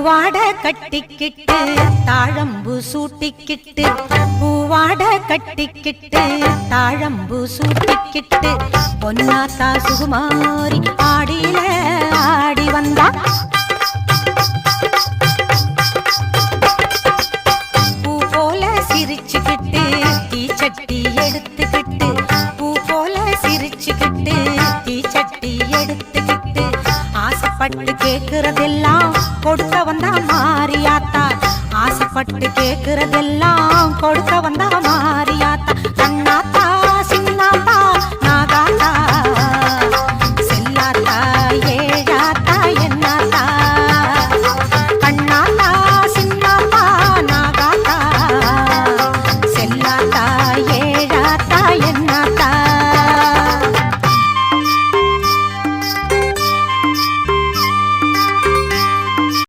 பூவாட கட்டிக்கிட்டு தாழம்பு சூட்டிக்கிட்டு பூவாட கட்டிக்கிட்டு தாழம்பு சூட்டிக்கிட்டு பொன்னாத்தா சுகுமாரி ஆடியில ஆடி வந்தா பூ போல சிரிச்சுக்கிட்டு தீச்சட்டி எடுத்துக்கிட்டு பூ போல சிரிச்சுக்கிட்டு தீச்சட்டி எடுத்துக்கிட்டு ஆசைப்பட்டு கேக்குறதெல்லாம் கொடுக்க வந்தா மாரியாத்தா ஆசைப்பட்டு கேக்குறதெல்லாம் கொடுக்க வந்தா மாரியாத்தா